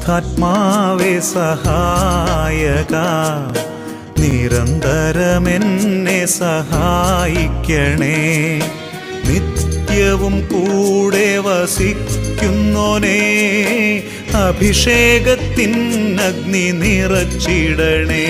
പരിശുദ്ധാത്മാവേ സഹായക, നിരന്തരമെന്നെ സഹായിക്കണേ. നിത്യവും കൂടെ വസിക്കുന്നോനേ, അഭിഷേകത്തിൻ അഗ്നി നിറച്ചിടണേ.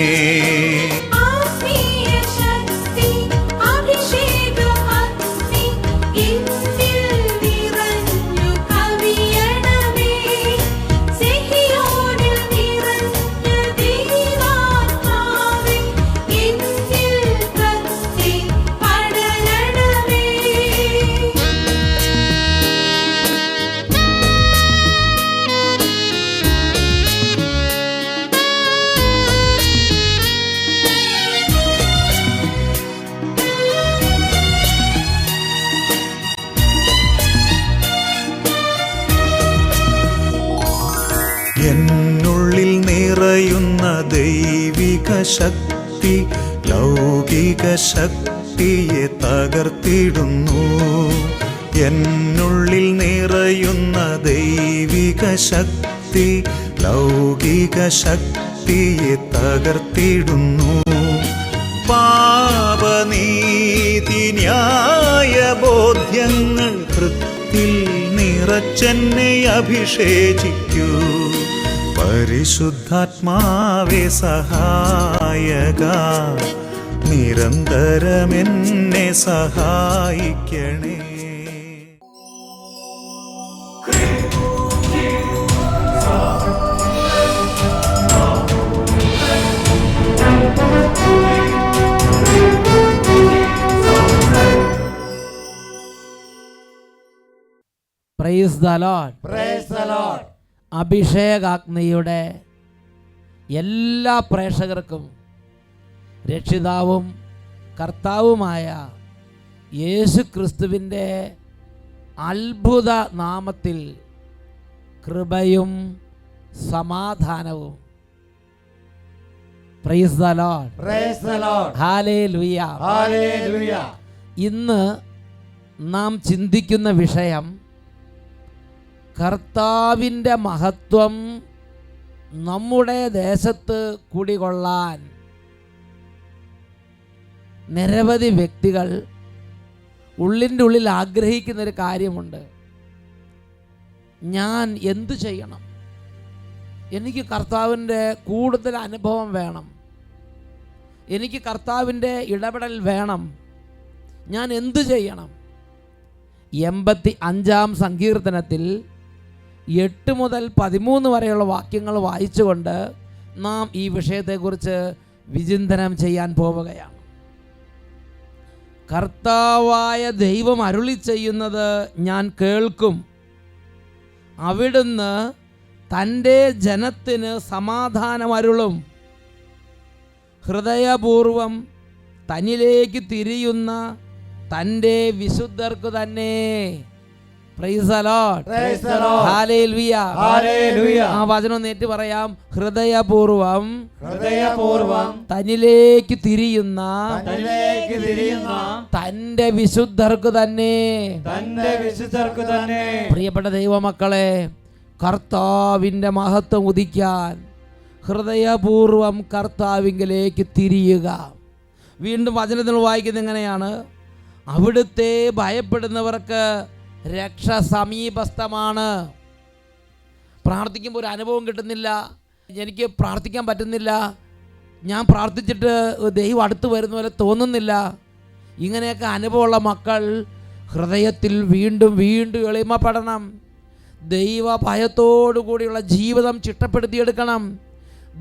എന്നുള്ളിൽ നിറയുന്ന ദൈവിക ശക്തി ലൗകിക ശക്തിയെ തകർത്തിടുന്നു. എന്നുള്ളിൽ നിറയുന്ന ദൈവിക ശക്തി ലൗകിക ശക്തിയെ തകർത്തിടുന്നു. പാപനീതി ന്യായ ബോധ്യങ്ങൾ ഹൃത്തിൽ നിറച്ചെന്നെ അഭിഷേചിക്കൂ. പരിശുദ്ധാത്മാവേ സഹായക, നിരന്തരമെന്നെ സഹായിക്കണേ. Praise the lord. Praise the lord. അഭിഷേകാഗ്നിയുടെ എല്ലാ പ്രേക്ഷകർക്കും രക്ഷിതാവും കർത്താവുമായ യേശു ക്രിസ്തുവിൻ്റെ അത്ഭുത നാമത്തിൽ കൃപയും സമാധാനവും. Price the lord. Praise the Lord. Hallelujah. Hallelujah. ഇന്ന് നാം ചിന്തിക്കുന്ന വിഷയം കർത്താവിൻ്റെ മഹത്വം നമ്മുടെ ദേശത്ത് കുടികൊള്ളാൻ നിരവധി വ്യക്തികൾ ഉള്ളിൻ്റെ ഉള്ളിൽ ആഗ്രഹിക്കുന്നൊരു കാര്യമുണ്ട്. ഞാൻ എന്തു ചെയ്യണം? എനിക്ക് കർത്താവിൻ്റെ കൂടുതൽ അനുഭവം വേണം, എനിക്ക് കർത്താവിൻ്റെ ഇടപെടൽ വേണം, ഞാൻ എന്തു ചെയ്യണം? 85-ാം സങ്കീർത്തനത്തിൽ 8 മുതൽ 13 വരെയുള്ള വാക്യങ്ങൾ വായിച്ചുകൊണ്ട് നാം ഈ വിഷയത്തെക്കുറിച്ച് വിചിന്തനം ചെയ്യാൻ പോവുകയാണ്. കർത്താവായ ദൈവം അരുളി ചെയ്യുന്നത് ഞാൻ കേൾക്കും, അവിടുന്ന് തൻ്റെ ജനത്തിന് സമാധാനം അരുളും. ഹൃദയപൂർവം തന്നിലേക്ക് തിരിയുന്ന തൻ്റെ വിശുദ്ധർക്ക് തന്നെ. Price the lord. Praise the Lord. Hallelujah. Hallelujah. ആ വചനം നേരിട്ട് പറയാം. ഹൃദയപൂർവം തന്നിലേക്ക് തിരിയുന്ന തൻ്റെ വിശുദ്ധർക്ക് തന്നെ. പ്രിയപ്പെട്ട ദൈവമക്കളെ, കർത്താവിൻ്റെ മഹത്വം ഉദിക്കാൻ ഹൃദയപൂർവം കർത്താവിങ്കിലേക്ക് തിരിയുക. വീണ്ടും വചനത്തിൽ വായിക്കുന്നത് എങ്ങനെയാണ്? അവിടുത്തെ ഭയപ്പെടുന്നവർക്ക് രക്ഷ സമീപസ്ഥമാണ്. പ്രാർത്ഥിക്കുമ്പോൾ ഒരു അനുഭവം കിട്ടുന്നില്ല, എനിക്ക് പ്രാർത്ഥിക്കാൻ പറ്റുന്നില്ല, ഞാൻ പ്രാർത്ഥിച്ചിട്ട് ദൈവം അടുത്ത് വരുന്ന പോലെ തോന്നുന്നില്ല. ഇങ്ങനെയൊക്കെ അനുഭവമുള്ള മക്കൾ ഹൃദയത്തിൽ വീണ്ടും വീണ്ടും എളിമപ്പെടണം. ദൈവഭയത്തോടു കൂടിയുള്ള ജീവിതം ചിട്ടപ്പെടുത്തിയെടുക്കണം.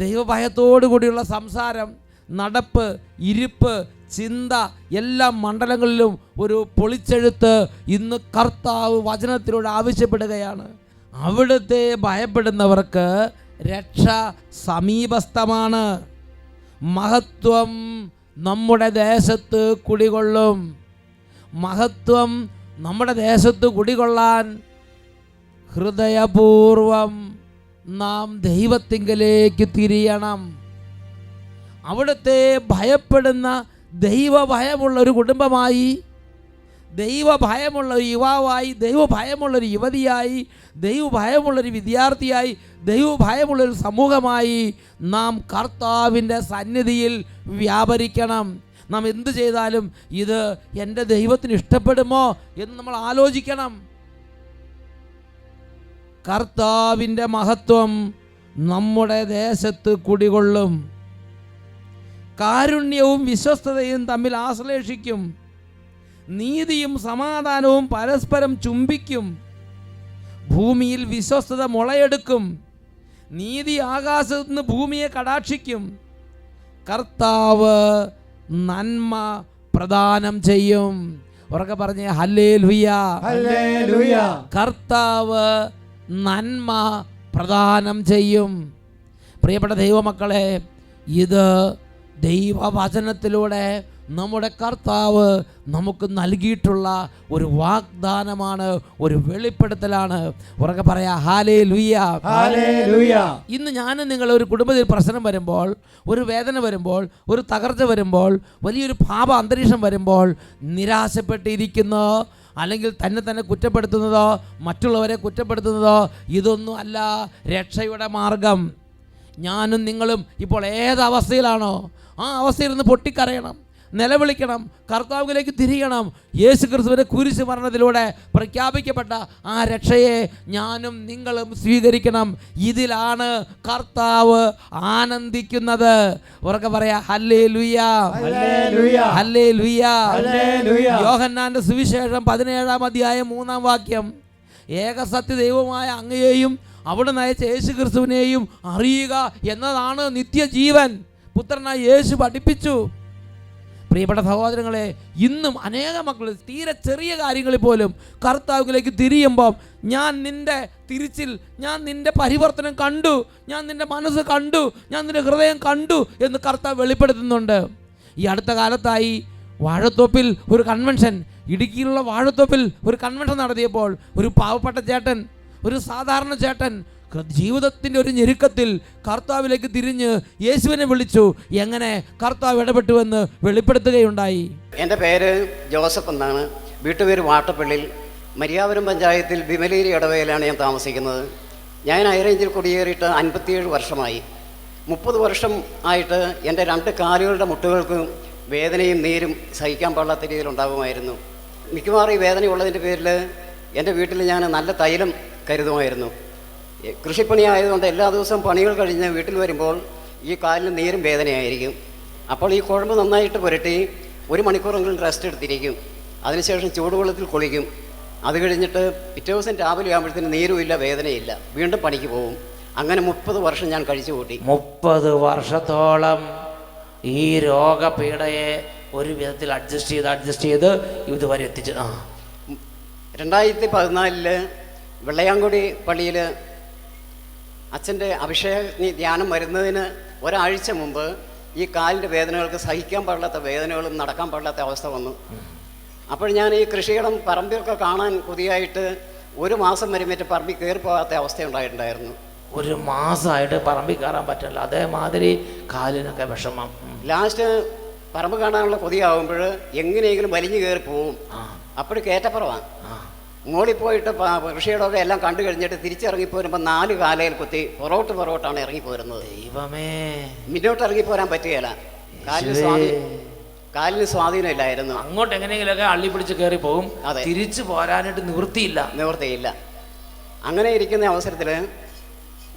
ദൈവഭയത്തോടു കൂടിയുള്ള സംസാരം, നടപ്പ്, ഇരിപ്പ്, ചിന്ത, എല്ലാ മണ്ഡലങ്ങളിലും ഒരു പൊളിച്ചെഴുത്ത് ഇന്ന് കർത്താവ് വചനത്തിലൂടെ ആവശ്യപ്പെടുകയാണ്. അവിടുത്തെ ഭയപ്പെടുന്നവർക്ക് രക്ഷ സമീപസ്ഥമാണ്. മഹത്വം നമ്മുടെ ദേശത്ത് കുടികൊള്ളും. മഹത്വം നമ്മുടെ ദേശത്ത് കുടികൊള്ളാൻ ഹൃദയപൂർവം നാം ദൈവത്തിങ്കലേക്ക് തിരിയണം. അവിടുത്തെ ഭയപ്പെടുന്ന ദൈവഭയമുള്ള ഒരു കുടുംബമായി, ദൈവഭയമുള്ള ഒരു യുവാവായി, ദൈവഭയമുള്ളൊരു യുവതിയായി, ദൈവഭയമുള്ളൊരു വിദ്യാർത്ഥിയായി, ദൈവഭയമുള്ളൊരു സമൂഹമായി നാം കർത്താവിൻ്റെ സന്നിധിയിൽ വ്യാപരിക്കണം. നാം എന്ത് ചെയ്താലും ഇത് എൻ്റെ ദൈവത്തിന് ഇഷ്ടപ്പെടുമോ എന്ന് നമ്മൾ ആലോചിക്കണം. കർത്താവിൻ്റെ മഹത്വം നമ്മുടെ ദേശത്ത് കുടികൊള്ളും. കാരുണ്യവും വിശ്വസ്തതയും തമ്മിൽ ആശ്ലേഷിക്കും. നീതിയും സമാധാനവും പരസ്പരം ചുംബിക്കും. ഭൂമിയിൽ വിശ്വസ്തത മുളയെടുക്കും. നീതി ആകാശത്ത് നിന്ന് ഭൂമിയെ കടാക്ഷിക്കും. കർത്താവ് നന്മ പ്രദാനം ചെയ്യും. ഉറക്കെ പറഞ്ഞേ ഹല്ലേലൂയ, ഹല്ലേലൂയ. കർത്താവ് നന്മ പ്രദാനം ചെയ്യും. പ്രിയപ്പെട്ട ദൈവമക്കളെ, ഇത് ദൈവവചനത്തിലൂടെ നമ്മുടെ കർത്താവ് നമുക്ക് നൽകിയിട്ടുള്ള ഒരു വാഗ്ദാനമാണ്, ഒരു വെളിപ്പെടുത്തലാണ്. ഉറക്കെ പറയാ ഹല്ലേലൂയ, ഹല്ലേലൂയ. ഇന്ന് ഞാനും നിങ്ങൾ ഒരു കുടുംബത്തിൽ പ്രശ്നം വരുമ്പോൾ, ഒരു വേദന വരുമ്പോൾ, ഒരു തകർച്ച വരുമ്പോൾ, വലിയൊരു പാപ അന്തരീക്ഷം വരുമ്പോൾ നിരാശപ്പെട്ടിരിക്കുന്നോ അല്ലെങ്കിൽ തന്നെ കുറ്റപ്പെടുത്തുന്നതോ മറ്റുള്ളവരെ കുറ്റപ്പെടുത്തുന്നതോ ഇതൊന്നും അല്ല രക്ഷയുടെ മാർഗം. ഞാനും നിങ്ങളും ഇപ്പോൾ ഏതവസ്ഥയിലാണോ ആ അവസ്ഥയിൽ നിന്ന് പൊട്ടിക്കരയണം, നിലവിളിക്കണം, കർത്താവിലേക്ക് തിരിയണം. യേശു ക്രിസ്തുവിന്റെ കുരിശ് മരണത്തിലൂടെ പ്രഖ്യാപിക്കപ്പെട്ട ആ രക്ഷയെ ഞാനും നിങ്ങളും സ്വീകരിക്കണം. ഇതിലാണ് കർത്താവ് ആനന്ദിക്കുന്നത്. ഉറക്കെ പറയാ ഹല്ലേലൂയ, ഹല്ലേലൂയ, ഹല്ലേലൂയ, ഹല്ലേലൂയ. യോഹന്നാന്റെ സുവിശേഷം 17-ാം അധ്യായം 3-ാം വാക്യം, ഏകസത്യ ദൈവമായ അങ്ങയെയും അവിടുന്ന് അയച്ച യേശു ക്രിസ്തുവിനെയും അറിയുക എന്നതാണ് നിത്യജീവൻ. പുത്രനായ യേശു പഠിപ്പിച്ചു. പ്രിയപ്പെട്ട സഹോദരങ്ങളെ, ഇന്നും അനേക മക്കൾ തീരെ ചെറിയ കാര്യങ്ങളിൽ പോലും കർത്താവിലേക്ക് തിരിയുമ്പം ഞാൻ നിൻ്റെ തിരിച്ചിൽ, ഞാൻ നിൻ്റെ പരിവർത്തനം കണ്ടു, ഞാൻ നിൻ്റെ മനസ്സ് കണ്ടു, ഞാൻ നിൻ്റെ ഹൃദയം കണ്ടു എന്ന് കർത്താവ് വെളിപ്പെടുത്തുന്നുണ്ട്. ഈ അടുത്ത കാലത്തായി വാഴത്തോപ്പിൽ ഒരു കൺവെൻഷൻ, ഇടുക്കിയിലുള്ള വാഴത്തോപ്പിൽ ഒരു കൺവെൻഷൻ നടത്തിയപ്പോൾ ഒരു പാവപ്പെട്ട ചേട്ടൻ, ഒരു സാധാരണ ചേട്ടൻ ജീവിതത്തിൻ്റെ ഒരു ഞെരുക്കത്തിൽ കർത്താവിലേക്ക് തിരിഞ്ഞ് യേശുവിനെ വിളിച്ചു. എങ്ങനെ കർത്താവ് ഇടപെട്ടുവെന്ന് വെളിപ്പെടുത്തുകയുണ്ടായി. എൻ്റെ പേര് ജോസഫ് എന്നാണ്. വീട്ടുപേര് വാട്ടപ്പള്ളിയിൽ, മരിയാപുരം പഞ്ചായത്തിൽ വിമലേരി ഇടവകയിലാണ് ഞാൻ താമസിക്കുന്നത്. ഞാൻ ഹൈറേഞ്ചിൽ കുടിയേറിയിട്ട് 57 വർഷമായി. 30 വർഷം ആയിട്ട് എൻ്റെ 2 കാലുകളുടെ മുട്ടുകൾക്ക് വേദനയും നീരും സഹിക്കാൻ പാടില്ലാത്ത രീതിയിലുണ്ടാകുമായിരുന്നു. മിക്കവാറും ഈ വേദനയുള്ളതിൻ്റെ പേരിൽ എൻ്റെ വീട്ടിൽ ഞാൻ നല്ല തൈലം കരുതുമായിരുന്നു. കൃഷിപ്പണി ആയതുകൊണ്ട് എല്ലാ ദിവസവും പണികൾ കഴിഞ്ഞ് വീട്ടിൽ വരുമ്പോൾ ഈ കാലിന് നീരും വേദനയായിരിക്കും. അപ്പോൾ ഈ കുഴമ്പ് നന്നായിട്ട് പുരട്ടി 1 മണിക്കൂറെങ്കിലും റെസ്റ്റ് എടുത്തിരിക്കും. അതിനുശേഷം ചൂടുവെള്ളത്തിൽ കുളിക്കും. അത് കഴിഞ്ഞിട്ട് പിറ്റേ ദിവസം രാവിലെ ആകുമ്പോഴത്തേന് നീരുമില്ല, വേദനയില്ല. വീണ്ടും പണിക്ക് പോകും. അങ്ങനെ 30 വർഷം ഞാൻ കഴിച്ചു കൂട്ടി. 30 വർഷത്തോളം ഈ രോഗപീഠയെ ഒരു വിധത്തിൽ അഡ്ജസ്റ്റ് ചെയ്ത് ഇതുവരെ എത്തിച്ചു. 2014 വെള്ളയാങ്കുടി പള്ളിയിൽ അച്ഛൻ്റെ അഭിഷേക ധ്യാനം വരുന്നതിന് ഒരാഴ്ച മുമ്പ് ഈ കാലിൻ്റെ വേദനകൾക്ക് സഹിക്കാൻ പാടില്ലാത്ത വേദനകളും നടക്കാൻ പാടില്ലാത്ത അവസ്ഥ വന്നു. അപ്പോൾ ഞാൻ ഈ കൃഷിയിടം പറമ്പിലൊക്കെ കാണാൻ കൊതിയായിട്ട് 1 മാസം വരെ മറ്റേ പറമ്പിൽ കയറി പോകാത്ത അവസ്ഥയുണ്ടായിട്ടുണ്ടായിരുന്നു. 1 മാസമായിട്ട് പറമ്പിൽ കയറാൻ പറ്റില്ല, അതേമാതിരി കാലിനൊക്കെ വിഷമം. ലാസ്റ്റ് പറമ്പ് കാണാനുള്ള കൊതിയാവുമ്പോൾ എങ്ങനെയെങ്കിലും വലിഞ്ഞു കയറി പോവും. അപ്പോൾ കയറ്റപ്പുറമാണ്. മോളിൽ പോയിട്ട് കൃഷിയിടമൊക്കെ എല്ലാം കണ്ടു കഴിഞ്ഞിട്ട് തിരിച്ചിറങ്ങിപ്പോരുമ്പോൾ 4 കാലയിൽ കുത്തി പുറകോട്ടാണ് ഇറങ്ങിപ്പോരുന്നത്. ദൈവമേ, മുന്നോട്ട് ഇറങ്ങിപ്പോരാൻ പറ്റുകയില്ല. കാലിന് സ്വാധീനമില്ലായിരുന്നു. അങ്ങോട്ട് എങ്ങനെയെങ്കിലുമൊക്കെ അള്ളി പിടിച്ച് കയറി പോകും. അതെ, തിരിച്ചു പോരാനായിട്ട് നിവൃത്തിയില്ല. അങ്ങനെ ഇരിക്കുന്ന അവസരത്തിൽ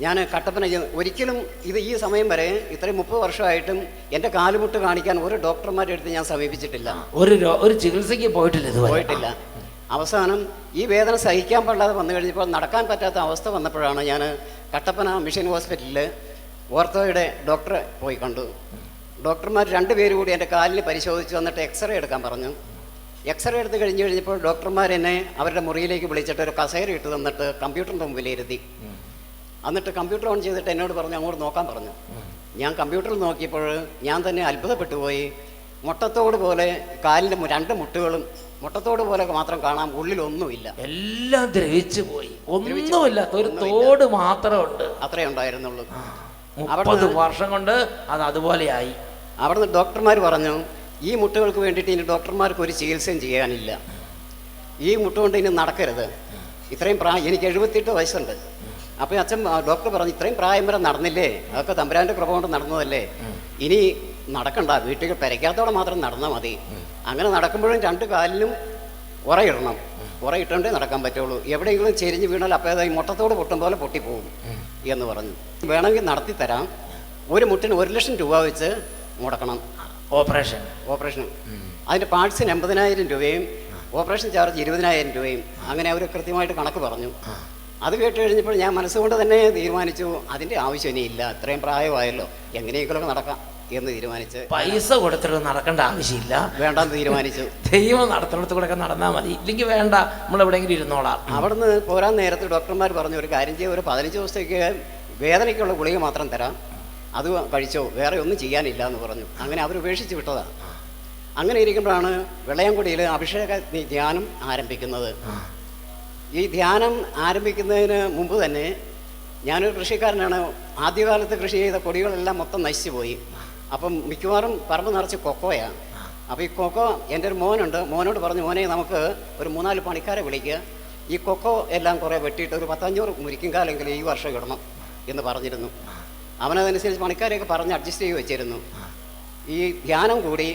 ഞാൻ കട്ടപ്പന ഒരിക്കലും ഈ സമയം വരെ ഇത്രയും 30 വർഷമായിട്ടും എൻ്റെ കാലുമുട്ട് കാണിക്കാൻ ഒരു ഡോക്ടർമാരുടെ അടുത്ത് ഞാൻ സമീപിച്ചിട്ടില്ല. ഒരു ചികിത്സയ്ക്ക് പോയിട്ടില്ല. അവസാനം ഈ വേദന സഹിക്കാൻ പാടില്ലാതെ വന്നു കഴിഞ്ഞപ്പോൾ നടക്കാൻ പറ്റാത്ത അവസ്ഥ വന്നപ്പോഴാണ് ഞാൻ കട്ടപ്പന മിഷൻ ഹോസ്പിറ്റലിൽ ഓർത്തോയുടെ ഡോക്ടറെ പോയി കണ്ടു. ഡോക്ടർമാർ 2 പേര് കൂടി എൻ്റെ കാലിന് പരിശോധിച്ച് വന്നിട്ട് എക്സ്റേ എടുക്കാൻ പറഞ്ഞു. എക്സ്റേ എടുത്ത് കഴിഞ്ഞപ്പോൾ ഡോക്ടർമാർ എന്നെ അവരുടെ മുറിയിലേക്ക് വിളിച്ചിട്ട് ഒരു കസേര ഇട്ട് തന്നിട്ട് കമ്പ്യൂട്ടറിൻ്റെ മുമ്പിലിരുത്തി. എന്നിട്ട് കമ്പ്യൂട്ടർ ഓൺ ചെയ്തിട്ട് എന്നോട് പറഞ്ഞു അങ്ങോട്ട് നോക്കാൻ പറഞ്ഞു. ഞാൻ കമ്പ്യൂട്ടറിൽ നോക്കിയപ്പോൾ ഞാൻ തന്നെ അത്ഭുതപ്പെട്ടു പോയി. മുട്ടത്തോട് പോലെ കാലിൻ്റെ 2 മുട്ടുകളും മുട്ടത്തോട് പോലെ മാത്രം കാണാം, ഉള്ളിലൊന്നുമില്ല. എല്ലാം ദ്രവിച്ചു പോയി, ഒന്നുമില്ല, ഒരു തോട് മാത്രമുണ്ട്. അത്രേ ഉണ്ടായിരുന്നുള്ളൂ. 30 വർഷം കൊണ്ട് അത് അതുപോലെയായി. അവിടുന്ന് ഡോക്ടർമാർ പറഞ്ഞു ഈ മുട്ടുകൾക്ക് വേണ്ടിയിട്ട് ഇനി ഡോക്ടർമാർക്ക് ഒരു ചികിത്സയും ചെയ്യാനില്ല. ഈ മുട്ടുകൊണ്ട് ഇനി നടക്കരുത്, ഇത്രയും പ്രായം, എനിക്ക് 78 വയസ്സുണ്ട്. അപ്പോൾ അച്ഛൻ ഡോക്ടർ പറഞ്ഞു, ഇത്രയും പ്രായം വരെ നടന്നില്ലേ, അതൊക്കെ തമ്പുരാൻ്റെ കൃപ കൊണ്ട് നടന്നതല്ലേ, ഇനി നടക്കണ്ട, വീട്ടിൽ പെരയ്ക്കാത്തോടെ മാത്രം നടന്നാൽ മതി. അങ്ങനെ നടക്കുമ്പോഴും 2 കാലിലും ഉറയിടണം, ഉറയിട്ടേ നടക്കാൻ പറ്റുള്ളൂ. എവിടെയെങ്കിലും ചെരിഞ്ഞ് വീണാൽ അപ്പോൾ ഈ മുട്ടത്തോട് പൊട്ടും പോലെ പൊട്ടിപ്പോകും എന്ന് പറഞ്ഞു. വേണമെങ്കിൽ നടത്തി തരാം, ഒരു മുട്ടിന് 1 ലക്ഷം രൂപ വെച്ച് മുടക്കണം ഓപ്പറേഷൻ. അതിൻ്റെ പാർട്സിന് 80,000 രൂപയും ഓപ്പറേഷൻ ചാർജ് 20,000 രൂപയും. അങ്ങനെ അവർ കൃത്യമായിട്ട് കണക്ക് പറഞ്ഞു. അത് കേട്ട് കഴിഞ്ഞപ്പോൾ ഞാൻ മനസ്സുകൊണ്ട് തന്നെ തീരുമാനിച്ചു, അതിൻ്റെ ആവശ്യം ഇനിയില്ല, അത്രയും പ്രായമായല്ലോ, എങ്ങനെയെങ്കിലുമൊക്കെ നടക്കാം എന്ന് തീരുമാനിച്ച്. പൈസ കൊടുത്തിട്ട് നടക്കേണ്ട ആവശ്യമില്ല, വേണ്ടെന്ന് തീരുമാനിച്ചു. ദൈവം നടത്തുന്നിടത്ത് കൂടെ നടന്നാൽ മതി, ഇല്ലെങ്കിൽ വേണ്ട, നമ്മൾ എവിടെയെങ്കിലും ഇരുന്നോളാം. അവിടുന്ന് പോരാൻ നേരത്ത് ഡോക്ടർമാർ പറഞ്ഞു, ഒരു കാര്യം ചെയ്യുക, ഒരു 15 ദിവസത്തേക്ക് വേദനയ്ക്കുള്ള ഗുളിക മാത്രം തരാം, അത് കഴിച്ചോ, വേറെ ഒന്നും ചെയ്യാനില്ല എന്ന് പറഞ്ഞു. അങ്ങനെ അവർ ഉപേക്ഷിച്ച് വിട്ടതാണ്. അങ്ങനെ ഇരിക്കുമ്പോഴാണ് വെള്ളയാംകുടിയിൽ അഭിഷേക ധ്യാനം ആരംഭിക്കുന്നത്. ഈ ധ്യാനം ആരംഭിക്കുന്നതിന് മുമ്പ് തന്നെ ഞാനൊരു കൃഷിക്കാരനാണ്. ആദ്യകാലത്ത് കൃഷി ചെയ്ത കൊടികളെല്ലാം മൊത്തം നശിച്ചു പോയി. അപ്പം മിക്കവാറും പറമ്പ് നിറച്ച് കൊക്കോയാണ്. അപ്പോൾ ഈ കൊക്കോ, എൻ്റെ ഒരു മോനുണ്ട്, മോനോട് പറഞ്ഞു, മോനെ നമുക്ക് ഒരു 3-4 പണിക്കാരെ വിളിക്കുക, ഈ കൊക്കോ എല്ലാം കുറേ വെട്ടിയിട്ട് ഒരു 10-500 മുരിക്കുംകാലെങ്കിലും ഈ വർഷം ഇടണം എന്ന് പറഞ്ഞിരുന്നു. അവനതനുസരിച്ച് പണിക്കാരെയൊക്കെ പറഞ്ഞ് അഡ്ജസ്റ്റ് ചെയ്ത് വെച്ചിരുന്നു. ഈ ധ്യാനം കൂടി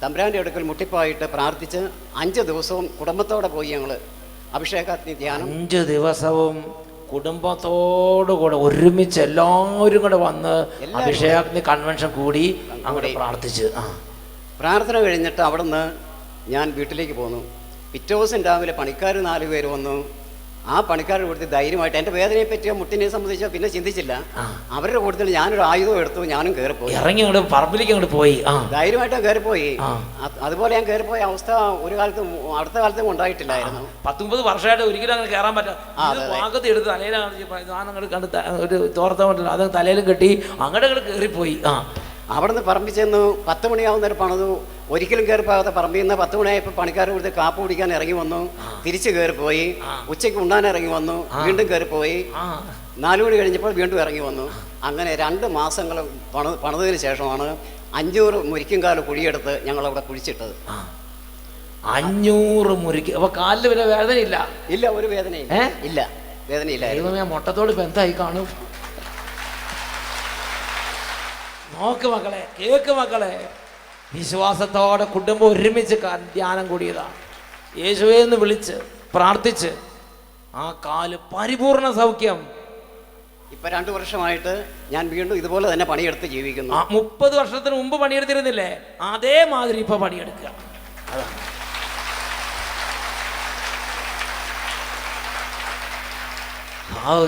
തമ്പുരാൻ്റെ അടുക്കൽ മുട്ടിപ്പായിട്ട് പ്രാർത്ഥിച്ച് 5 ദിവസവും കുടുംബത്തോടെ പോയി ഞങ്ങൾ അഭിഷേകാഗ്നി ധ്യാനം. 5 ദിവസവും കുടുംബത്തോടുകൂടെ ഒരുമിച്ച് എല്ലാവരും കൂടെ വന്ന് അഭിഷേകാഗ്നി കൺവെൻഷൻ കൂടി അങ്ങോട്ട് പ്രാർത്ഥിച്ച്. പ്രാർത്ഥന കഴിഞ്ഞിട്ട് അവിടെ നിന്ന് ഞാൻ വീട്ടിലേക്ക് പോന്നു. പിറ്റേ ദിവസം രാവിലെ പണിക്കാർ 4 പേര് വന്നു. ആ പണിക്കാരുടെ കൂടുതൽ ധൈര്യമായിട്ട് എൻ്റെ വേദനയെ പറ്റിയോ മുട്ടിനെ സംബന്ധിച്ചോ പിന്നെ ചിന്തിച്ചില്ല. അവരുടെ കൂടുതൽ ഞാനൊരു ആയുധം എടുത്തു, ഞാനും കയറിപ്പോയി, ഇറങ്ങി അങ്ങോട്ട് പറമ്പിലേക്ക് അങ്ങോട്ട് പോയി, ധൈര്യമായിട്ട് കയറിപ്പോയി. അതുപോലെ ഞാൻ കയറിപ്പോയ അവസ്ഥ ഒരു കാലത്തും അടുത്ത കാലത്തും ഉണ്ടായിട്ടില്ലായിരുന്നു. 10-30 വർഷമായിട്ട് ഒരിക്കലും അങ്ങനെ കയറാൻ പറ്റാം. ഭാഗത്ത് എടുത്ത് തലയിലാണ് കണ്ട് ഒരു തോർത്ത കൊണ്ടല്ലോ, അത് തലയിലും കെട്ടി അങ്ങോട്ട് കയറിപ്പോയി. അവിടെ നിന്ന് പറമ്പിൽ ചെന്നു. 10 മണിയാവുന്നൊരു പണിതു. ഒരിക്കലും കയറിപ്പോകാത്ത പറമ്പിൽ നിന്ന് 10 മണിയായപ്പോൾ പണിക്കാർ കൊടുത്ത് കാപ്പ് കുടിക്കാൻ ഇറങ്ങി വന്നു, തിരിച്ച് കയറിപ്പോയി. ഉച്ചയ്ക്ക് ഉണ്ണാൻ ഇറങ്ങി വന്നു, വീണ്ടും കയറിപ്പോയി. 4 മണി കഴിഞ്ഞപ്പോൾ വീണ്ടും ഇറങ്ങി വന്നു. അങ്ങനെ 2 മാസങ്ങൾ പണിതതിന് ശേഷമാണ് 500 മുരിക്കുംകാല് കുഴിയെടുത്ത് ഞങ്ങളവിടെ കുഴിച്ചിട്ടത്. 500 മുരിക്ക്. അപ്പൊ കാലിന് പിന്നെ വേദനയില്ല? ഇല്ല, ഒരു വേദനയില്ല. ഇല്ല, വേദനയില്ല. ഞാൻ മുട്ടത്തോട് ബന്ധമായി കാണും. നോക്ക് മക്കളെ, കേക്ക് മക്കളെ, വിശ്വാസത്തോടെ കുടുംബം ഒരുമിച്ച് ധ്യാനം കൂടിയതാണ്. യേശുവേ എന്ന് വിളിച്ച് പ്രാർത്ഥിച്ച് ആ കാല് പരിപൂർണ സൗഖ്യം. ഇപ്പൊ 2 വർഷമായിട്ട് ഞാൻ വീണ്ടും ഇതുപോലെ തന്നെ പണിയെടുത്ത് ജീവിക്കുന്നു. 30 വർഷത്തിന് മുമ്പ് പണിയെടുത്തിരുന്നില്ലേ, അതേമാതിരി ഇപ്പൊ പണിയെടുക്കുക.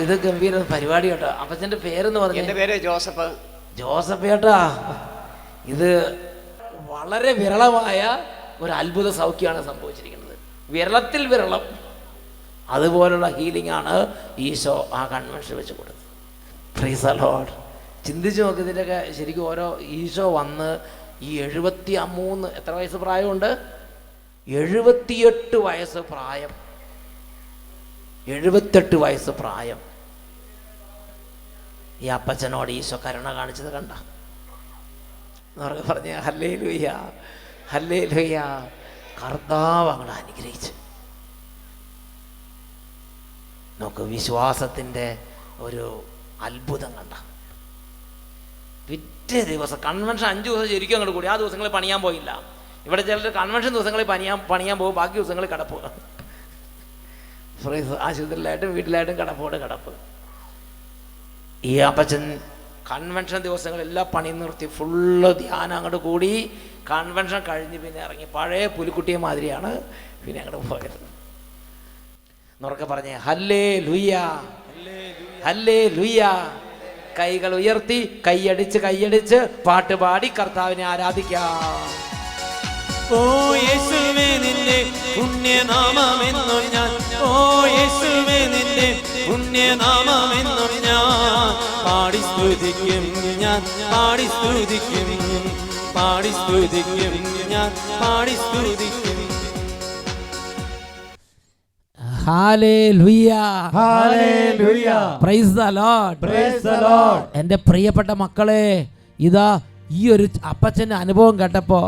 ഇത് ഗംഭീര പരിപാടി കേട്ടോ. അപ്പച്ചന്റെ പേരെന്ന് പറഞ്ഞു? എന്റെ പേര് ജോസഫ്. ജോസഫ് ചേട്ടാ, ഇത് വളരെ വിരളമായ ഒരു അത്ഭുത സൗഖ്യമാണ് സംഭവിച്ചിരിക്കുന്നത്. വിരളത്തിൽ വിരളം. അതുപോലുള്ള ഹീലിംഗ് ആണ് ഈശോ ആ കൺവെൻഷൻ വെച്ച് കൊടുത്തത്. Praise the Lord. ചിന്തിച്ച് നോക്കി, ഇതിൻ്റെയൊക്കെ ശരിക്കും ഓരോ ഈശോ വന്ന് ഈ 73 എത്ര വയസ്സ് പ്രായമുണ്ട്? 78 വയസ്സ് പ്രായം. 78 വയസ്സ് പ്രായം. ഈ അപ്പച്ചനോട് ഈശോ കരുണ കാണിച്ചത് കണ്ട എന്നൊക്കെ പറഞ്ഞ ഹല്ലേലൂയ, ഹല്ലേലൂയ. കർത്താവ് അങ്ങോട്ട് അനുഗ്രഹിച്ച് നോക്ക്, വിശ്വാസത്തിൻ്റെ ഒരു അത്ഭുതം കണ്ട. പിറ്റേ ദിവസം കൺവെൻഷൻ 5 ദിവസം ശരിക്കും അങ്ങോട്ട് കൂടി. ആ ദിവസങ്ങളിൽ പണിയാൻ പോയില്ല. ഇവിടെ ചിലർ കൺവെൻഷൻ ദിവസങ്ങളിൽ പണിയാൻ പോകും, ബാക്കി ദിവസങ്ങളിൽ കിടപ്പ്. ആശുപത്രിയിലായിട്ടും വീട്ടിലായിട്ടും കിടപ്പ്. ഈ അപ്പച്ചൻ കൺവെൻഷൻ ദിവസങ്ങളെല്ലാം പണി നിർത്തി ഫുള്ള് ധ്യാനം അങ്ങോട്ട് കൂടി. കൺവെൻഷൻ കഴിഞ്ഞ് പിന്നെ ഇറങ്ങി പഴയ പുലിക്കുട്ടിയെ മാതിരിയാണ് പിന്നെ അങ്ങോട്ട് പോയത്. എന്നൊക്കെ പറഞ്ഞേ ഹല്ലേലൂയ, ഹല്ലേലൂയ. കൈകൾ ഉയർത്തി കൈയടിച്ച് പാട്ടുപാടി കർത്താവിനെ ആരാധിക്കാം. ഓ യേശുവേ നിന്റെ പുണ്യനാമമെന്നും ഞാൻ, ഓ യേശുവേ നിന്റെ പുണ്യനാമമെന്നും ഞാൻ പാടി സ്തുതിക്കും, ഞാൻ പാടി സ്തുതിക്കും, പാടി സ്തുതിക്കും, ഞാൻ പാടി സ്തുതിക്കും. Hallelujah, hallelujah. Praise the Lord, praise the Lord. എൻ്റെ പ്രിയപ്പെട്ട മക്കളെ, ഇതാ ഈ ഒരു അപ്പച്ചൻ്റെ അനുഭവം കേട്ടപ്പോൾ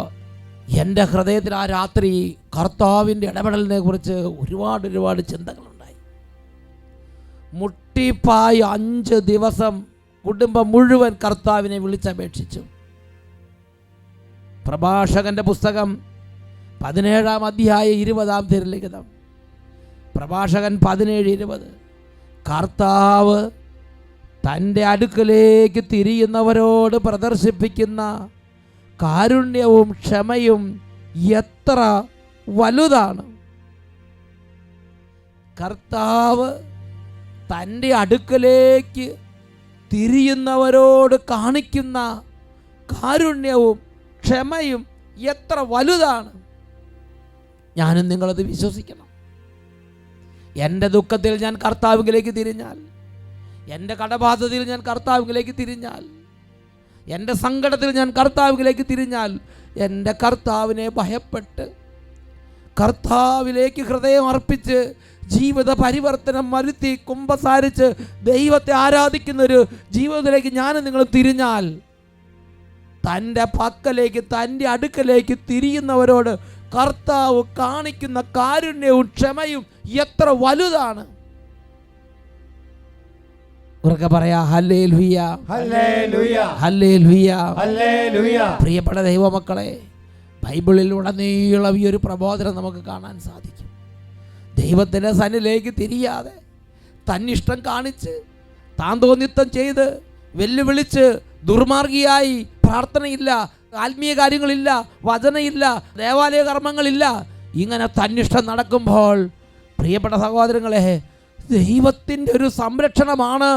എൻ്റെ ഹൃദയത്തിൽ ആ രാത്രി കർത്താവിൻ്റെ ഇടപെടലിനെ കുറിച്ച് ഒരുപാട് ചിന്തകളുണ്ടായി. മുട്ടിപ്പായി 5 ദിവസം കുടുംബം മുഴുവൻ കർത്താവിനെ വിളിച്ചപേക്ഷിച്ചു. പ്രഭാഷകന്റെ പുസ്തകം 17-ാം അധ്യായം 20-ാം തിരുലിഖിതം, പ്രഭാഷകൻ 17:20. കർത്താവ് തൻ്റെ അടുക്കലേക്ക് തിരിയുന്നവരോട് പ്രദർശിപ്പിക്കുന്ന കാരുണ്യവും ക്ഷമയും എത്ര വലുതാണ്. കർത്താവ് തൻ്റെ അടുക്കലേക്ക് തിരിയുന്നവരോട് കാണിക്കുന്ന കാരുണ്യവും ക്ഷമയും എത്ര വലുതാണ്. ഞാനും നിങ്ങളത് വിശ്വസിക്കണം. എൻ്റെ ദുഃഖത്തിൽ ഞാൻ കർത്താവിലേക്ക് തിരിഞ്ഞാൽ, എൻ്റെ കടബാധ്യതയിൽ ഞാൻ കർത്താവിലേക്ക് തിരിഞ്ഞാൽ, എൻ്റെ സങ്കടത്തിൽ ഞാൻ കർത്താവിലേക്ക് തിരിഞ്ഞാൽ, എൻ്റെ കർത്താവിനെ ഭയപ്പെട്ട് കർത്താവിലേക്ക് ഹൃദയം അർപ്പിച്ച് ജീവിത പരിവർത്തനം വരുത്തി കുമ്പസാരിച്ച് ദൈവത്തെ ആരാധിക്കുന്നൊരു ജീവിതത്തിലേക്ക് ഞാൻ നിങ്ങൾ തിരിഞ്ഞാൽ, തൻ്റെ പക്കലേക്ക് തൻ്റെ അടുക്കലേക്ക് തിരിയുന്നവരോട് കർത്താവ് കാണിക്കുന്ന കാരുണ്യവും ക്ഷമയും എത്ര വലുതാണ്. ഉറക്കെ പറയാ ഹല്ലേലൂയ, ഹല്ലേലൂയ, ഹല്ലേലൂയ, ഹല്ലേലൂയ. പ്രിയപ്പെട്ട ദൈവമക്കളെ, ബൈബിളിൽ ഉടനീളം ഈ ഒരു പ്രബോധനം നമുക്ക് കാണാൻ സാധിക്കും. ദൈവത്തിൻ്റെ സന്നിധിയിലേക്ക് തിരിയാതെ തന്നിഷ്ടം കാണിച്ച് താൻ തോന്നിത്തം ചെയ്ത് വെല്ലുവിളിച്ച് ദുർമാർഗിയായി പ്രാർത്ഥനയില്ല, ആത്മീയ കാര്യങ്ങളില്ല, വചനയില്ല, ദേവാലയ കർമ്മങ്ങളില്ല, ഇങ്ങനെ തന്നിഷ്ടം നടക്കുമ്പോൾ പ്രിയപ്പെട്ട സഹോദരങ്ങളെ, ദൈവത്തിൻ്റെ ഒരു സംരക്ഷണമാണ്,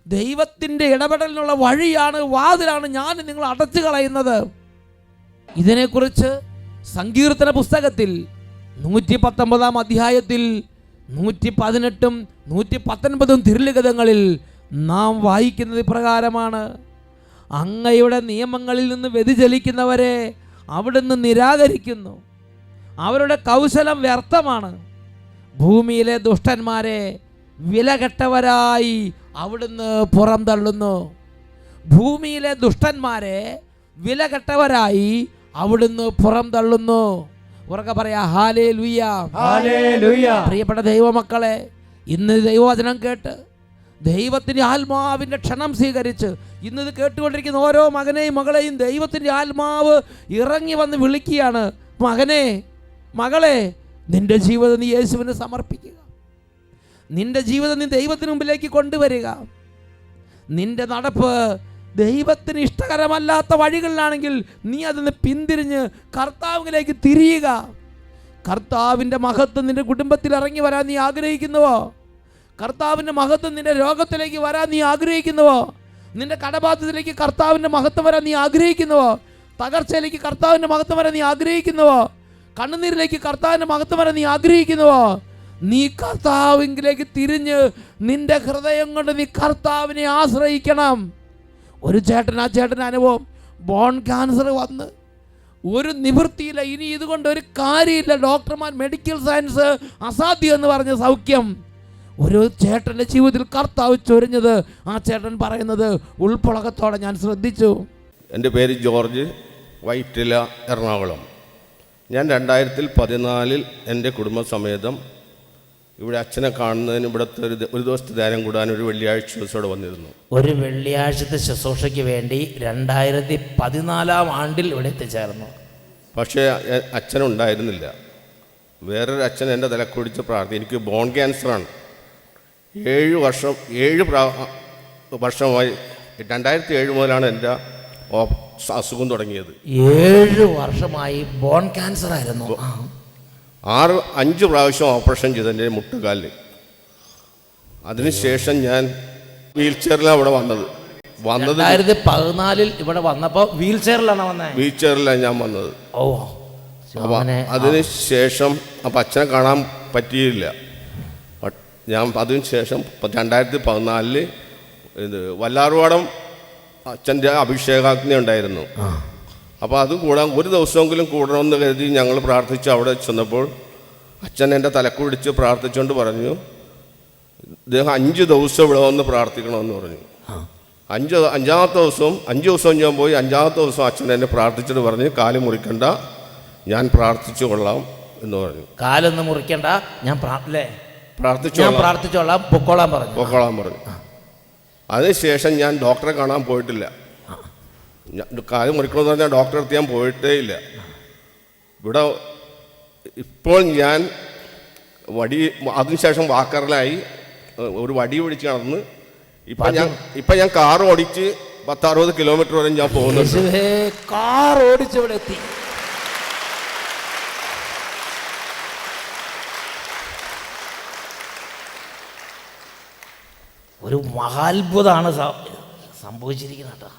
ദൈവത്തിൻ്റെ ഇടപെടലിനുള്ള വഴിയാണ്, വാതിലാണ് ഞാൻ നിങ്ങൾ അടച്ചു കളയുന്നത്. ഇതിനെക്കുറിച്ച് സങ്കീർത്തന പുസ്തകത്തിൽ 119-ാം അധ്യായത്തിൽ 118-ഉം 119-ഉം തിരുലിഖിതങ്ങളിൽ നാം വായിക്കുന്നത് ഇപ്രകാരമാണ്: അങ്ങയുടെ നിയമങ്ങളിൽ നിന്ന് വ്യതിചലിക്കുന്നവരെ അവിടുന്ന് നിരാകരിക്കുന്നു, അവരുടെ കൗശലം വ്യർത്ഥമാണ്. ഭൂമിയിലെ ദുഷ്ടന്മാരെ വിലകെട്ടവരായി അവിടുന്ന് പുറംതള്ളുന്നു. ഭൂമിയിലെ ദുഷ്ടന്മാരെ വിലകെട്ടവരായി അവിടുന്ന് പുറംതള്ളുന്നു. ഉറക്കെ പറയാ ഹല്ലേലൂയ, ഹല്ലേലൂയ. പ്രിയപ്പെട്ട ദൈവമക്കളെ, ഇന്ന് ദൈവവചനം കേട്ട് ദൈവത്തിൻ്റെ ആത്മാവിൻ്റെ ക്ഷണം സ്വീകരിച്ച് ഇന്നത് കേട്ടുകൊണ്ടിരിക്കുന്ന ഓരോ മകനെയും മകളെയും ദൈവത്തിൻ്റെ ആത്മാവ് ഇറങ്ങി വന്ന് വിളിക്കുകയാണ്. മകനെ, മകളെ, നിന്റെ ജീവിതം നീ യേശുവിന് സമർപ്പിക്കുക. നിന്റെ ജീവിതം നീ ദൈവത്തിന് മുമ്പിലേക്ക് കൊണ്ടുവരിക. നിന്റെ നടപ്പ് ദൈവത്തിന് ഇഷ്ടകരമല്ലാത്ത വഴികളിലാണെങ്കിൽ നീ അതിന് പിന്തിരിഞ്ഞ് കർത്താവിലേക്ക് തിരിയുക. കർത്താവിൻ്റെ മഹത്വം നിന്റെ കുടുംബത്തിൽ ഇറങ്ങി വരാൻ നീ ആഗ്രഹിക്കുന്നുവോ? കർത്താവിൻ്റെ മഹത്വം നിന്റെ രോഗത്തിലേക്ക് വരാൻ നീ ആഗ്രഹിക്കുന്നുവോ? നിന്റെ കടബാധ്യതയിലേക്ക് കർത്താവിൻ്റെ മഹത്വം വരാൻ നീ ആഗ്രഹിക്കുന്നുവോ? തകർച്ചയിലേക്ക് കർത്താവിൻ്റെ മഹത്വം വരാൻ നീ ആഗ്രഹിക്കുന്നുവോ? കണ്ണുനീരിലേക്ക് കർത്താവിൻ്റെ മഹത്വം വരാൻ നീ ആഗ്രഹിക്കുന്നുവോ? നീ കർത്താവിലേക്ക് തിരിഞ്ഞ് നിന്റെ ഹൃദയം കൊണ്ട് നീ കർത്താവിനെ ആശ്രയിക്കണം. ഒരു ചേട്ടൻ, ആ ചേട്ടൻ്റെ അനുഭവം, ബോൺ ക്യാൻസർ വന്ന് ഒരു നിവൃത്തിയില്ല, ഇനി ഇതുകൊണ്ട് ഒരു കാര്യമില്ല, ഡോക്ടർമാർ മെഡിക്കൽ സയൻസ് അസാധ്യം എന്ന് പറഞ്ഞ സൗഖ്യം. ഒരു ചേട്ടൻ്റെ ജീവിതത്തിൽ കർത്താവ് ചൊരിഞ്ഞത്, ആ ചേട്ടൻ പറയുന്നത് ഉൾപ്പുളകത്തോടെ ഞാൻ ശ്രദ്ധിച്ചു. എൻ്റെ പേര് ജോർജ്, വൈറ്റില, എറണാകുളം. ഞാൻ 2014 എൻ്റെ കുടുംബസമേതം ഇവിടെ അച്ഛനെ കാണുന്നതിന് ഇവിടുത്തെ ഒരു ദിവസത്തെ ധ്യാനം കൂടാൻ ഒരു വെള്ളിയാഴ്ച ദിവസത്തോടെ വന്നിരുന്നു. ഒരു വെള്ളിയാഴ്ചത്തെ ശുശ്രൂഷയ്ക്ക് വേണ്ടി 2014-ാം ആണ്ടിൽ ഇവിടെ എത്തിച്ചേർന്നു. പക്ഷേ അച്ഛനുണ്ടായിരുന്നില്ല. വേറൊരു അച്ഛൻ എൻ്റെ തലക്കുടിച്ച് പ്രാർത്ഥി. എനിക്ക് ബോൺ ക്യാൻസറാണ്. 7 വർഷമായി 2007 മുതലാണ് എൻ്റെ അസുഖം തുടങ്ങിയത്. 7 വർഷമായി ബോൺ ക്യാൻസർ ആയിരുന്നു. 5 പ്രാവശ്യം ഓപ്പറേഷൻ ചെയ്തു എൻ്റെ മുട്ടുകാലിൽ. അതിനുശേഷം ഞാൻ വീൽ ചെയറിലാണ് അവിടെ വന്നത്. 2014 ഇവിടെ വന്നപ്പോൾ വീൽ ചെയറിലാണ് വന്നത്. വീൽ ചെയറിലാണ് ഞാൻ വന്നത്. അപ്പം അതിനുശേഷം അപ്പം അച്ഛനെ കാണാൻ പറ്റിയില്ല. ഞാൻ അതിനുശേഷം 2014 ഇത് വല്ലാർവാടം അച്ഛൻ്റെ അഭിഷേകാഗ്നി ഉണ്ടായിരുന്നു. അപ്പോൾ അത് കൂടാൻ ഒരു ദിവസമെങ്കിലും കൂടണമെന്ന് കരുതി ഞങ്ങൾ പ്രാർത്ഥിച്ച് അവിടെ ചെന്നപ്പോൾ അച്ഛൻ എൻ്റെ തലക്കുടിച്ച് പ്രാർത്ഥിച്ചുകൊണ്ട് പറഞ്ഞു, ഇദ്ദേഹം 5 ദിവസം ഇവിടെ വന്ന് പ്രാർത്ഥിക്കണമെന്ന് പറഞ്ഞു. 5 ദിവസം ഞാൻ പോയി. 5-ാമത്തെ ദിവസം അച്ഛൻ എന്നെ പ്രാർത്ഥിച്ചിട്ട് പറഞ്ഞ്, കാല് മുറിക്കണ്ട, ഞാൻ പ്രാർത്ഥിച്ചു കൊള്ളാം എന്ന് പറഞ്ഞു. കാലൊന്നും മുറിക്കണ്ട, ഞാൻ പ്രാർത്ഥിച്ചോളാം പൊക്കോളാൻ പറഞ്ഞു. അതിനുശേഷം ഞാൻ ഡോക്ടറെ കാണാൻ പോയിട്ടില്ല. കാല് മുറിക്കണമെന്ന് പറഞ്ഞാൽ ഡോക്ടറെ അടുത്ത് ഞാൻ പോയിട്ടേ ഇല്ല. ഇവിടെ ഇപ്പോൾ ഞാൻ അതിനുശേഷം വാക്കറിലായി ഒരു വടി പിടിച്ച് നടന്ന് ഇപ്പം ഞാൻ കാർ ഓടിച്ച് 10-60 കിലോമീറ്റർ വരെ ഞാൻ പോകുന്നുണ്ട്. കാർ ഓടിച്ച് ഇവിടെ എത്തി. ഒരു മഹാത്ഭുതമാണ് സംഭവിച്ചിരിക്കുന്നത് കേട്ടോ.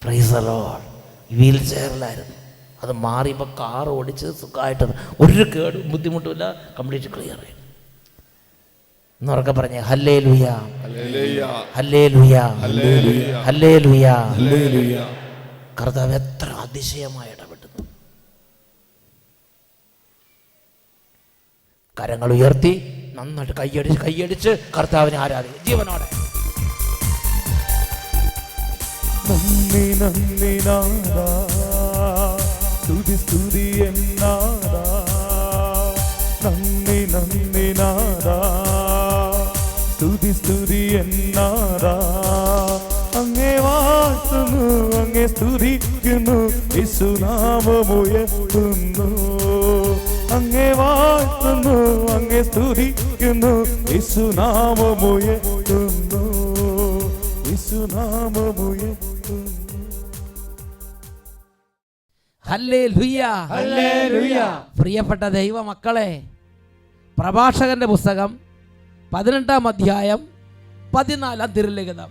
Praise the Lord. വീൽ ചെയറിലായിരുന്നു, അത് മാറിയപ്പോൾ കാർ ഓടിച്ച് സുഖമായിട്ട് ഒരു കേടും ബുദ്ധിമുട്ടുമില്ല, കംപ്ലീറ്റ് ക്ലിയർ ആയി. എന്നുറക്കെ പറഞ്ഞേ ഹല്ലേലൂയ, ഹല്ലേലൂയ, ഹല്ലേലൂയ. കർത്താവ് എത്ര അതിശയമായി ഇടപെടുന്നു. കരങ്ങൾ ഉയർത്തി നന്നായിട്ട് കൈയടിച്ച് കർത്താവിനെ ആരാധിക്കും ജീവനോടെ. നന്ദി നന്ദി നാദാ, സ്തുതി സ്തുതി എന്നാദാ. നന്ദി നന്ദി നാദാ, സ്തുതി സ്തുതി എന്നാദാ. അങ്ങേ വാഴ്ത്തുന്നു, അങ്ങേ സ്തുതിക്കുന്നു, യേശുനാമമുയർത്തുന്നു. അങ്ങേ വാഴ്ത്തുന്നു, അങ്ങേ സ്തുതിക്കുന്നു, യേശുനാമമുയർത്തുന്നു, യേശുനാമമുയർത്തുന്നു. Hallelujah, hallelujah. പ്രിയപ്പെട്ട ദൈവമക്കളെ, പ്രഭാഷകന്റെ പുസ്തകം 18-ാം അധ്യായം 14-ാം തിരുലിഖിതം.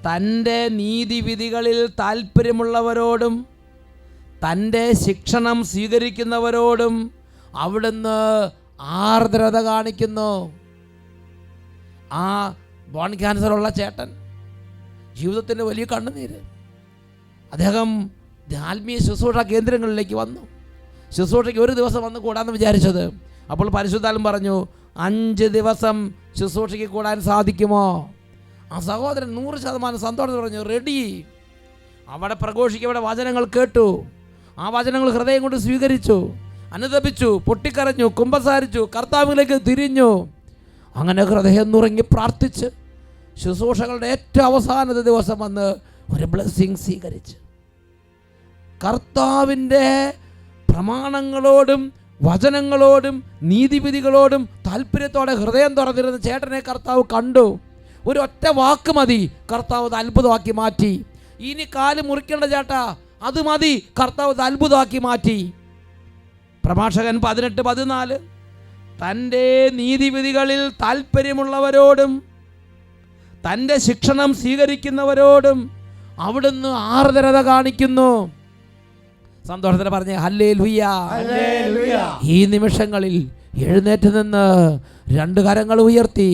തൻ്റെ നീതിവിധികളിൽ താല്പര്യമുള്ളവരോടും തൻ്റെ ശിക്ഷണം സ്വീകരിക്കുന്നവരോടും അവിടുന്ന് ആർദ്രത കാണിക്കുന്നു. ആ ബോൺ ക്യാൻസറുള്ള ചേട്ടൻ, ജീവിതത്തിൻ്റെ വലിയ കണ്ണുനീര്, അദ്ദേഹം ആത്മീയ ശുശ്രൂഷ കേന്ദ്രങ്ങളിലേക്ക് വന്നു. ശുശ്രൂഷയ്ക്ക് ഒരു ദിവസം വന്ന് കൂടാമെന്ന് വിചാരിച്ചത്. അപ്പോൾ പരിശുദ്ധാത്മ പറഞ്ഞു, 5 ദിവസം ശുശ്രൂഷയ്ക്ക് കൂടാൻ സാധിക്കുമോ? ആ സഹോദരൻ 100% സന്തോഷം പറഞ്ഞു, റെഡി. അവിടെ പ്രഘോഷിക്കുക, അവിടെ വചനങ്ങൾ കേട്ടു. ആ വചനങ്ങൾ ഹൃദയം കൊണ്ട് സ്വീകരിച്ചു, അനുതപിച്ചു, പൊട്ടിക്കരഞ്ഞു, കുമ്പസാരിച്ചു, കർത്താവിലേക്ക് തിരിഞ്ഞു. അങ്ങനെ ഹൃദയം നുറങ്ങി പ്രാർത്ഥിച്ച് ശുശ്രൂഷകളുടെ ഏറ്റവും അവസാനത്തെ ദിവസം വന്ന് ഒരു ബ്ലെസ്സിങ് സ്വീകരിച്ച് കർത്താവിൻ്റെ പ്രമാണങ്ങളോടും വചനങ്ങളോടും നീതിവിധികളോടും താല്പര്യത്തോടെ ഹൃദയം തുറന്നിരുന്ന ചേട്ടനെ കർത്താവ് കണ്ടു. ഒരു ഒറ്റ വാക്ക് മതി, കർത്താവ് അത് അത്ഭുതമാക്കി മാറ്റി. ഇനി കാല് മുറിക്കേണ്ട ചേട്ടാ, അത് മതി, കർത്താവ് അത് അത്ഭുതമാക്കി മാറ്റി. പ്രഭാഷകൻ 18-14 തൻ്റെ നീതിവിധികളിൽ താല്പര്യമുള്ളവരോടും തൻ്റെ ശിക്ഷണം സ്വീകരിക്കുന്നവരോടും അവിടുന്ന് ആർദ്രത കാണിക്കുന്നു. സന്തോഷത്തിന് പറഞ്ഞേ ഹല്ലേലൂയ, ഹല്ലേലൂയ. ഈ നിമിഷങ്ങളിൽ എഴുന്നേറ്റ് നിന്ന് 2 കരങ്ങൾ ഉയർത്തി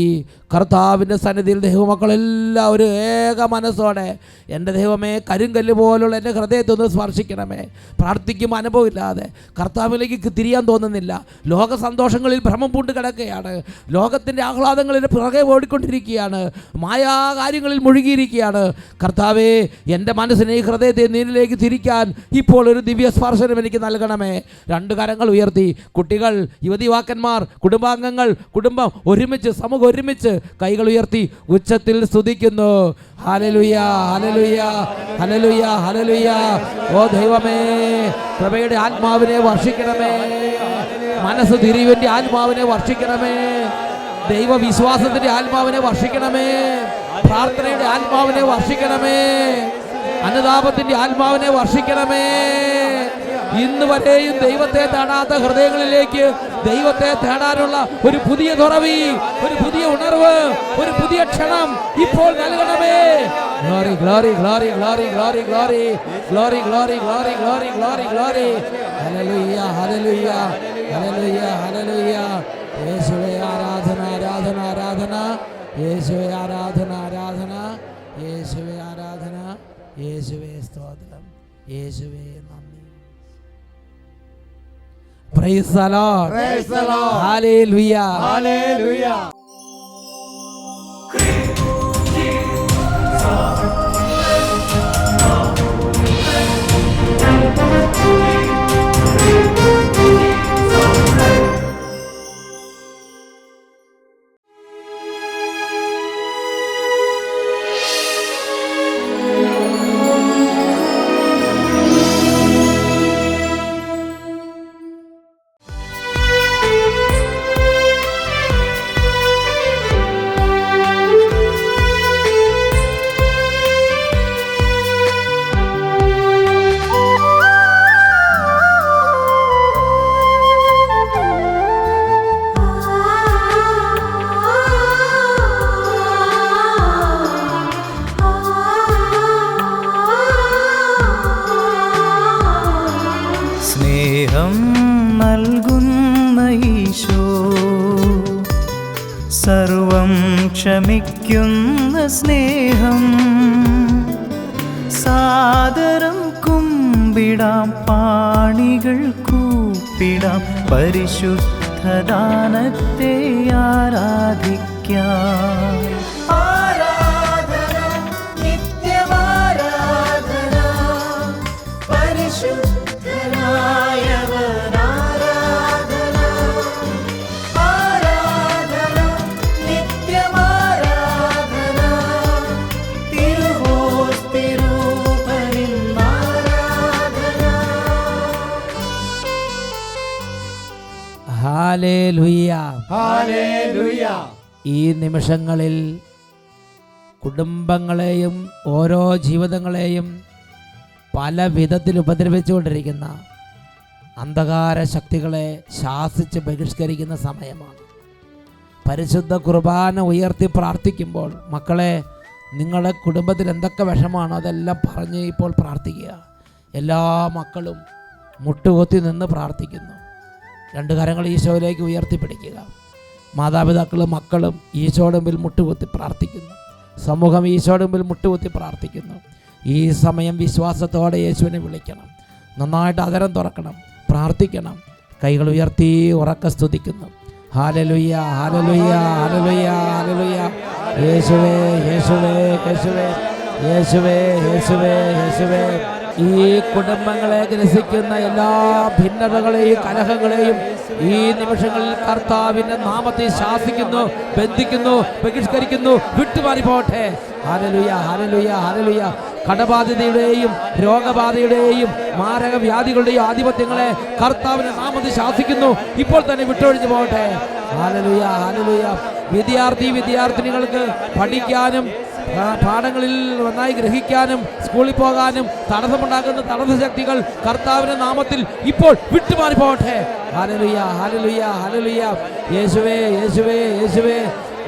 കർത്താവിൻ്റെ സന്നിധിയിൽ ദൈവമക്കളെല്ലാവരും ഏക മനസ്സോടെ, എൻ്റെ ദൈവമേ, കരിങ്കല്ല് പോലുള്ള എൻ്റെ ഹൃദയത്തെ ഒന്ന് സ്പർശിക്കണമേ. പ്രാർത്ഥിക്കുമ്പോൾ അനുഭവമില്ലാതെ കർത്താവിലേക്ക് തിരിയാൻ തോന്നുന്നില്ല. ലോക സന്തോഷങ്ങളിൽ ഭ്രമം പൂണ്ട് കിടക്കുകയാണ്. ലോകത്തിൻ്റെ ആഹ്ലാദങ്ങളിൽ പുറകെ ഓടിക്കൊണ്ടിരിക്കുകയാണ്. മായാ കാര്യങ്ങളിൽ മുഴുകിയിരിക്കുകയാണ്. കർത്താവേ, എൻ്റെ മനസ്സിനെ, ഈ ഹൃദയത്തെ നിന്നിലേക്ക് തിരിക്കാൻ ഇപ്പോൾ ഒരു ദിവ്യ സ്പർശനം എനിക്ക് നൽകണമേ. 2 കരങ്ങൾ ഉയർത്തി കുട്ടികൾ, യുവതിവാക്കന്മാർ, കുടുംബാംഗങ്ങൾ, കുടുംബം ഒരുമിച്ച്, സമൂഹം ഒരുമിച്ച് കൈകൾ ഉയർത്തി ഉച്ചത്തിൽ സ്തുതിക്കുന്നു. Hallelujah, hallelujah, hallelujah, hallelujah. ഓ ദൈവമേ, കൃപയുടെ ആത്മാവിനെ വർഷിക്കണമേ. മനസ്സ് തിരിവിൻ്റെ ആത്മാവിനെ വർഷിക്കണമേ. ദൈവവിശ്വാസത്തിൻ്റെ ആത്മാവിനെ വർഷിക്കണമേ. പ്രാർത്ഥനയുടെ ആത്മാവിനെ വർഷിക്കണമേ. അനുതാപത്തിൻ്റെ ആത്മാവിനെ വർഷിക്കണമേ. ഇന്ന് വരെയും ദൈവത്തെ തേടാത്ത ഹൃദയങ്ങളിലേക്ക് ദൈവത്തെ തേടാനുള്ള ഒരു പുതിയ തുറവി, ഒരു പുതിയ ഉണർവ്, ഒരു പുതിയ ക്ഷണം ഇപ്പോൾ നൽകണമേ. Glory, glory, glory, glory, glory, glory, glory, glory, glory, glory, glory, glory. Hallelujah, hallelujah, hallelujah, hallelujah. യേശുവേ ആരാധന, ആരാധന, ആരാധന. യേശുവേ ആരാധന, ആരാധന. യേശുവേ ആരാധന. യേശുവേ സ്തോത്രം. യേശുവേ നന്ദി. Praise the Lord. Praise the Lord. Hallelujah. Hallelujah. സ്നേഹം നൽകുന്ന ഈശോ, സർവം ക്ഷമിക്കുന്ന സ്നേഹം, സാദരം കുമ്പിടാം, പാണികൾ കൂപ്പിടാം, പരിശുദ്ധദാനത്തെ ആരാധിക്കാം. ആരാധന, നിത്യമാരാധന, പരിശുദ്ധനായവൻ ആരാധന. ആരാധന, നിത്യമാരാധന, തിരുവോസ്തിരൂപനിൻ ആരാധന. ഹല്ലേലൂയ. ഹല്ലേലൂയ. ഈ നിമിഷങ്ങളിൽ കുടുംബങ്ങളെയും ഓരോ ജീവിതങ്ങളെയും പല വിധത്തിൽ ഉപദ്രവിച്ചുകൊണ്ടിരിക്കുന്ന അന്ധകാര ശക്തികളെ ശാസിച്ച് ബഹിഷ്കരിക്കുന്ന സമയമാണ്. പരിശുദ്ധ കുർബാന ഉയർത്തി പ്രാർത്ഥിക്കുമ്പോൾ മക്കളെ, നിങ്ങളുടെ കുടുംബത്തിൽ എന്തൊക്കെ വിഷമാണോ അതെല്ലാം പറഞ്ഞ് ഇപ്പോൾ പ്രാർത്ഥിക്കുക. എല്ലാ മക്കളും മുട്ടുകൊത്തി നിന്ന് പ്രാർത്ഥിക്കുന്നു. രണ്ട് കരങ്ങൾ ഈശോയിലേക്ക് ഉയർത്തിപ്പിടിക്കുക. മാതാപിതാക്കളും മക്കളും ഈശോയുടെ മുമ്പിൽ മുട്ടുകുത്തി പ്രാർത്ഥിക്കുന്നു. സമൂഹം ഈശോയുടെ മുമ്പിൽ മുട്ടുകുത്തി പ്രാർത്ഥിക്കുന്നു. ഈ സമയം വിശ്വാസത്തോടെ യേശുവിനെ വിളിക്കണം. നന്നായിട്ട് അതരം തുറക്കണം, പ്രാർത്ഥിക്കണം. കൈകൾ ഉയർത്തി ഉറക്കെ സ്തുതിക്കുന്നു. Hallelujah, hallelujah, hallelujah, hallelujah. യേശുവേ, യേശുവേ, യേശുവേ, യേശുവേ, യേശുവേ, യേശുവേ. ഈ കുടുംബങ്ങളെ ഗ്രസിക്കുന്ന എല്ലാ ഭിന്നതകളെയും കലഹങ്ങളെയും ഈ നിമിഷങ്ങളിൽ കർത്താവിൻ്റെ നാമത്തിൽ ശാസിക്കുന്നു, ബന്ധിക്കുന്നു, ബഹിഷ്കരിക്കുന്നു, വിട്ടുമാറി പോട്ടെ. Hallelujah, hallelujah, hallelujah. കടബാധിതയുടെയും രോഗബാധയുടെയും മാരക വ്യാധികളുടെയും ആധിപത്യങ്ങളെ കർത്താവിൻ്റെ നാമത്തിൽ ശാസിക്കുന്നു, ഇപ്പോൾ തന്നെ വിട്ടൊഴിഞ്ഞു പോകട്ടെ. Hallelujah, hallelujah. വിദ്യാർത്ഥിനികൾക്ക് പഠിക്കാനും പാഠങ്ങളിൽ നന്നായി ഗ്രഹിക്കാനും സ്കൂളിൽ പോകാനും തടസ്സമുണ്ടാക്കുന്ന തടസ്സ ശക്തികൾ കർത്താവിൻ്റെ നാമത്തിൽ ഇപ്പോൾ വിട്ടുമാറി പോകട്ടെ. Hallelujah, hallelujah, hallelujah. യേശുവേ, യേശുവേ, യേശുവേ.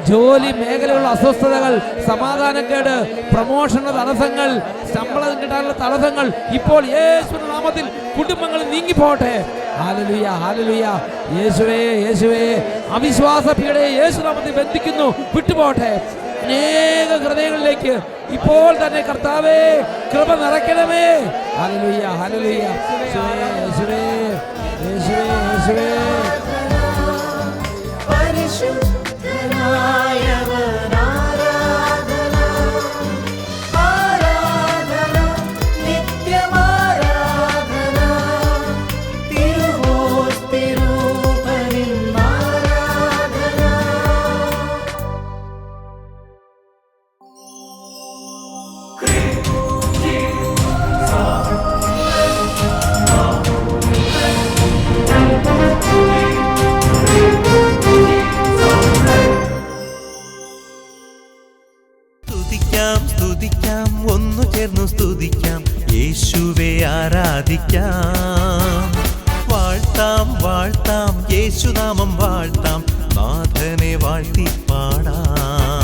ജോലി മേഖലയുള്ള അസ്വസ്ഥതകൾ, സമാധാനക്കേട്, പ്രമോഷന്റെ തടസ്സങ്ങൾ, ശമ്പളം കിട്ടാനുള്ള തടസ്സങ്ങൾ ഇപ്പോൾ യേശുവിന്റെ നാമത്തിൽ കുടുംബങ്ങളിൽ നീങ്ങിപ്പോട്ടെ. Hallelujah, hallelujah. യേശുവേ, യേശുവേ. അവിശ്വാസ പീഡയെ യേശു നാമത്തിൽ ബന്ധിക്കുന്നു, വിട്ടുപോട്ടെ. അനേക ഹൃദയങ്ങളിലേക്ക് ഇപ്പോൾ തന്നെ കർത്താവേ കൃപ നിറയ്ക്കണമേ. Hallelujah, hallelujah. യേശുവേ, യേശുവേ, യേശുവേ, യേശുവേ. പരിശുദ്ധനായവൻ ആരാധന. ആരാധന, നിത്യമാരാധന, തിരുവോസ്തിരൂപനിൻ ആരാധന. സ്തുതിക്കാം, ഒന്നു ചേർന്നു സ്തുതിക്കാം, യേശുവെ ആരാധിക്കാം. വാഴ്ത്താം, വാഴ്ത്താം, യേശുനാമം വാഴ്ത്താം, നാഥനെ വാഴ്ത്തി പാടാം.